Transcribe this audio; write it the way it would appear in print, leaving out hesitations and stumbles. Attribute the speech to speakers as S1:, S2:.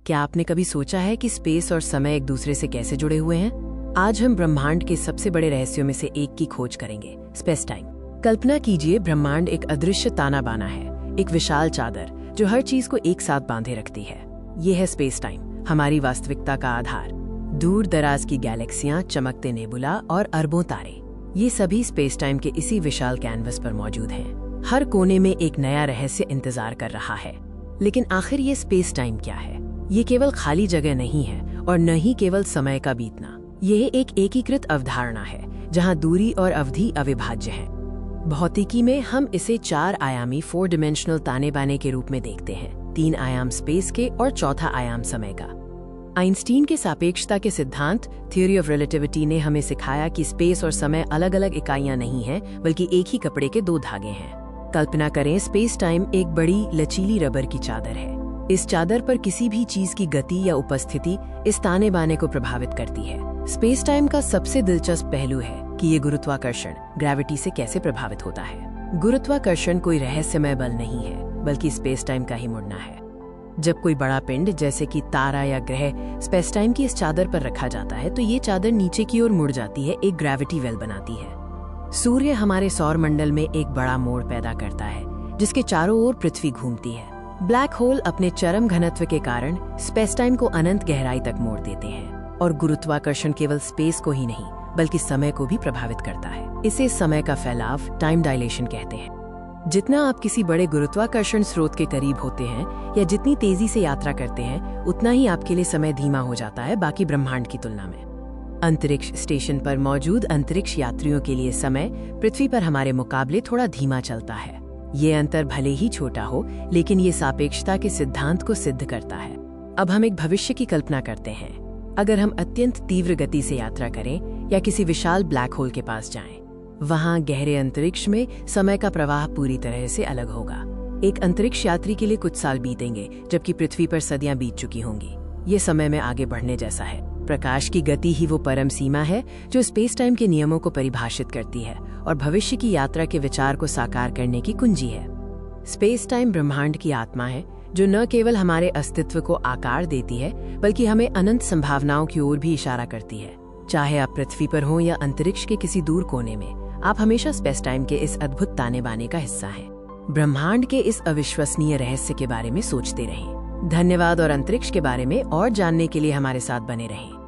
S1: क्या आपने कभी सोचा है कि स्पेस और समय एक दूसरे से कैसे जुड़े हुए हैं? आज हम ब्रह्मांड के सबसे बड़े रहस्यों में से एक की खोज करेंगे, स्पेस टाइम। कल्पना कीजिए, ब्रह्मांड एक अदृश्य ताना बाना है, एक विशाल चादर जो हर चीज को एक साथ बांधे रखती है। ये है स्पेस टाइम, हमारी वास्तविकता का आधार। दूर दराज की गैलेक्सियां, चमकते नेबुला और अरबों तारे, ये सभी स्पेस टाइम के इसी विशाल कैनवस पर मौजूद हैं। हर कोने में एक नया रहस्य इंतजार कर रहा है। लेकिन आखिर ये स्पेस टाइम क्या है? ये केवल खाली जगह नहीं है और न ही केवल समय का बीतना। यह एक एकीकृत अवधारणा है जहां दूरी और अवधि अविभाज्य है। भौतिकी में हम इसे 4 आयामी 4 डिमेंशनल ताने बाने के रूप में देखते हैं, 3 आयाम स्पेस के और चौथा आयाम समय का। आइंस्टीन के सापेक्षता के सिद्धांत, थ्योरी ऑफ रिलेटिविटी, ने हमें सिखाया कि स्पेस और समय अलग अलग इकाइयां नहीं हैं, बल्कि एक ही कपड़े के 2 धागे हैं। कल्पना करें, स्पेस टाइम एक बड़ी लचीली रबर की चादर है। इस चादर पर किसी भी चीज की गति या उपस्थिति इस ताने बाने को प्रभावित करती है। स्पेस टाइम का सबसे दिलचस्प पहलू है कि ये गुरुत्वाकर्षण, ग्रेविटी से कैसे प्रभावित होता है। गुरुत्वाकर्षण कोई रहस्यमय बल नहीं है, बल्कि स्पेस टाइम का ही मुड़ना है। जब कोई बड़ा पिंड, जैसे कि तारा या ग्रह, स्पेस टाइम की इस चादर पर रखा जाता है तो ये चादर नीचे की ओर मुड़ जाती है, एक ग्रेविटी वेल बनाती है। सूर्य हमारे सौर मंडल में एक बड़ा मोड़ पैदा करता है, जिसके चारों ओर पृथ्वी घूमती है। ब्लैक होल अपने चरम घनत्व के कारण स्पेस टाइम को अनंत गहराई तक मोड़ देते हैं। और गुरुत्वाकर्षण केवल स्पेस को ही नहीं, बल्कि समय को भी प्रभावित करता है। इसे समय का फैलाव, टाइम डायलेशन कहते हैं। जितना आप किसी बड़े गुरुत्वाकर्षण स्रोत के करीब होते हैं या जितनी तेजी से यात्रा करते हैं, उतना ही आपके लिए समय धीमा हो जाता है बाकी ब्रह्मांड की तुलना में। अंतरिक्ष स्टेशन पर मौजूद अंतरिक्ष यात्रियों के लिए समय पृथ्वी पर हमारे मुकाबले थोड़ा धीमा चलता है। ये अंतर भले ही छोटा हो, लेकिन ये सापेक्षता के सिद्धांत को सिद्ध करता है। अब हम एक भविष्य की कल्पना करते हैं। अगर हम अत्यंत तीव्र गति से यात्रा करें या किसी विशाल ब्लैक होल के पास जाएं, वहां गहरे अंतरिक्ष में समय का प्रवाह पूरी तरह से अलग होगा। एक अंतरिक्ष यात्री के लिए कुछ साल बीतेंगे, जबकि पृथ्वी पर सदियां बीत चुकी होंगी। ये समय में आगे बढ़ने जैसा है। प्रकाश की गति ही वो परम सीमा है जो स्पेस टाइम के नियमों को परिभाषित करती है और भविष्य की यात्रा के विचार को साकार करने की कुंजी है। स्पेस टाइम ब्रह्मांड की आत्मा है, जो न केवल हमारे अस्तित्व को आकार देती है, बल्कि हमें अनंत संभावनाओं की ओर भी इशारा करती है। चाहे आप पृथ्वी पर हों या अंतरिक्ष के किसी दूर कोने में, आप हमेशा स्पेस टाइम के इस अद्भुत ताने बाने का हिस्सा हैं। ब्रह्मांड के इस अविश्वसनीय रहस्य के बारे में सोचते रहें। धन्यवाद, और अंतरिक्ष के बारे में और जानने के लिए हमारे साथ बने रहें।